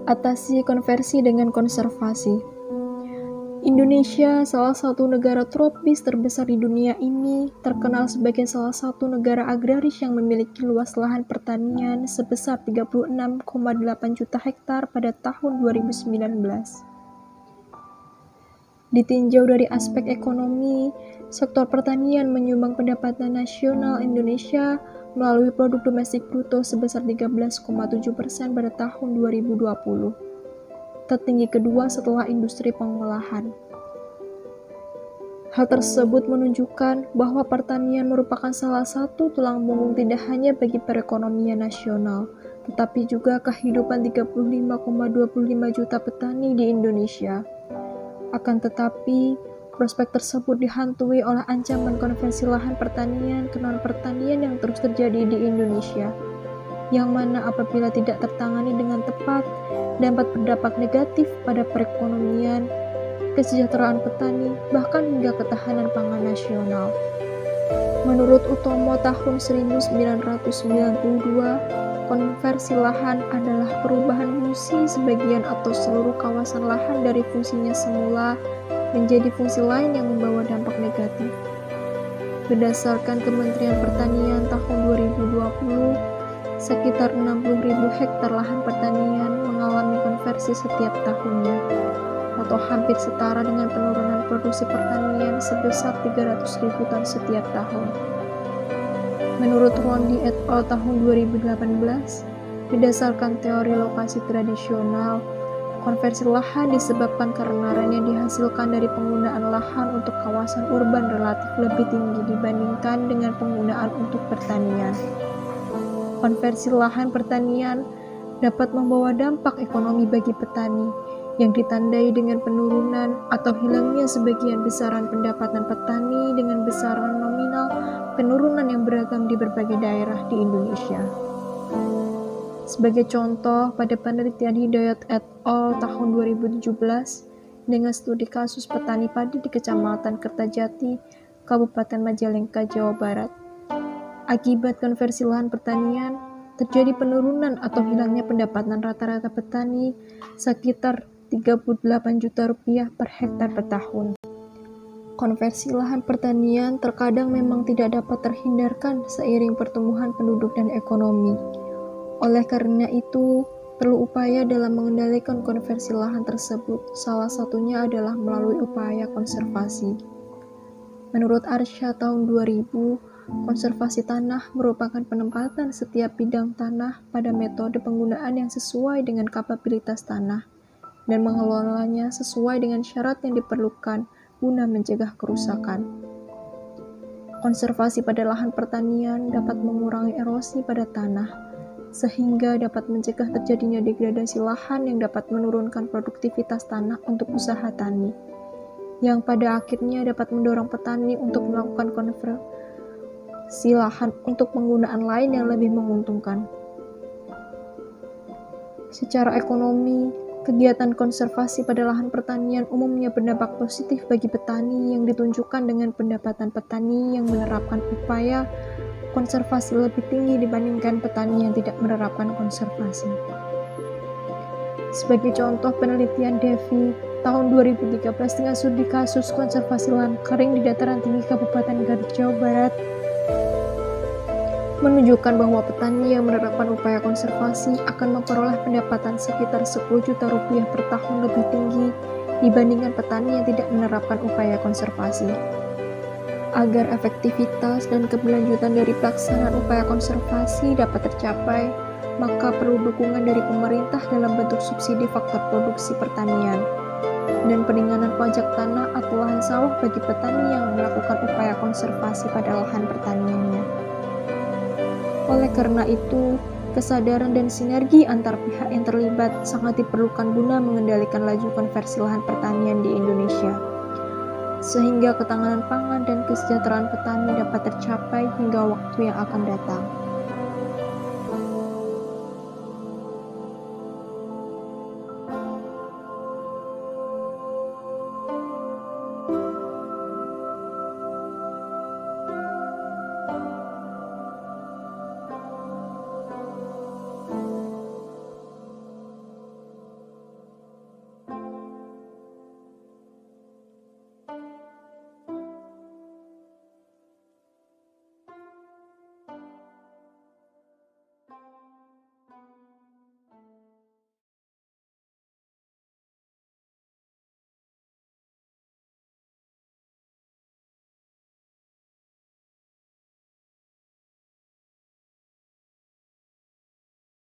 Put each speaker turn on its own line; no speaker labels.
Atasi konversi dengan konservasi. Indonesia, salah satu negara tropis terbesar di dunia ini, terkenal sebagai salah satu negara agraris yang memiliki luas lahan pertanian sebesar 36,8 juta hektar pada tahun 2019. Ditinjau dari aspek ekonomi, sektor pertanian menyumbang pendapatan nasional Indonesia melalui produk domestik bruto sebesar 13,7% pada tahun 2020. Tertinggi kedua setelah industri pengolahan. Hal tersebut menunjukkan bahwa pertanian merupakan salah satu tulang punggung tidak hanya bagi perekonomian nasional, tetapi juga kehidupan 35,25 juta petani di Indonesia. Akan tetapi, prospek tersebut dihantui oleh ancaman konversi lahan pertanian ke non-pertanian yang terus terjadi di Indonesia, yang mana apabila tidak tertangani dengan tepat, dapat berdampak negatif pada perekonomian, kesejahteraan petani, bahkan hingga ketahanan pangan nasional. Menurut Utomo tahun 1992, konversi lahan adalah perubahan fungsi sebagian atau seluruh kawasan lahan dari fungsinya semula menjadi fungsi lain yang membawa dampak negatif. Berdasarkan Kementerian Pertanian tahun 2020, sekitar 60.000 hektar lahan pertanian mengalami konversi setiap tahunnya, atau hampir setara dengan penurunan produksi pertanian sebesar 300.000 ton setiap tahun. Menurut Rondi et al. Tahun 2018, berdasarkan teori lokasi tradisional, konversi lahan disebabkan karena rent yang dihasilkan dari penggunaan lahan untuk kawasan urban relatif lebih tinggi dibandingkan dengan penggunaan untuk pertanian. Konversi lahan pertanian dapat membawa dampak ekonomi bagi petani, yang ditandai dengan penurunan atau hilangnya sebagian besaran pendapatan petani dengan besaran nominal penurunan yang beragam di berbagai daerah di Indonesia. Sebagai contoh, pada penelitian Hidayat et al. Tahun 2017, dengan studi kasus petani padi di Kecamatan Kertajati, Kabupaten Majalengka, Jawa Barat. Akibat konversi lahan pertanian, terjadi penurunan atau hilangnya pendapatan rata-rata petani sekitar 38 juta rupiah per hektar per tahun. Konversi lahan pertanian terkadang memang tidak dapat terhindarkan seiring pertumbuhan penduduk dan ekonomi. Oleh karena itu, perlu upaya dalam mengendalikan konversi lahan tersebut. Salah satunya adalah melalui upaya konservasi. Menurut Arsya tahun 2000, konservasi tanah merupakan penempatan setiap bidang tanah pada metode penggunaan yang sesuai dengan kapabilitas tanah dan mengelolanya sesuai dengan syarat yang diperlukan guna mencegah kerusakan. Konservasi pada lahan pertanian dapat mengurangi erosi pada tanah, sehingga dapat mencegah terjadinya degradasi lahan yang dapat menurunkan produktivitas tanah untuk usaha tani, yang pada akhirnya dapat mendorong petani untuk melakukan konversi lahan untuk penggunaan lain yang lebih menguntungkan. Secara ekonomi, kegiatan konservasi pada lahan pertanian umumnya berdampak positif bagi petani yang ditunjukkan dengan pendapatan petani yang menerapkan upaya konservasi lebih tinggi dibandingkan petani yang tidak menerapkan konservasi. Sebagai contoh penelitian Devi tahun 2013 dengan studi kasus konservasi lahan kering di dataran tinggi Kabupaten Garut, Jawa Barat, menunjukkan bahwa petani yang menerapkan upaya konservasi akan memperoleh pendapatan sekitar 10 juta rupiah per tahun lebih tinggi dibandingkan petani yang tidak menerapkan upaya konservasi. Agar efektivitas dan keberlanjutan dari pelaksanaan upaya konservasi dapat tercapai, maka perlu dukungan dari pemerintah dalam bentuk subsidi faktor produksi pertanian dan peringanan pajak tanah atau lahan sawah bagi petani yang melakukan upaya konservasi pada lahan pertaniannya. Oleh karena itu, kesadaran dan sinergi antar pihak yang terlibat sangat diperlukan guna mengendalikan laju konversi lahan pertanian di Indonesia, sehingga ketahanan pangan dan kesejahteraan petani dapat tercapai hingga waktu yang akan datang.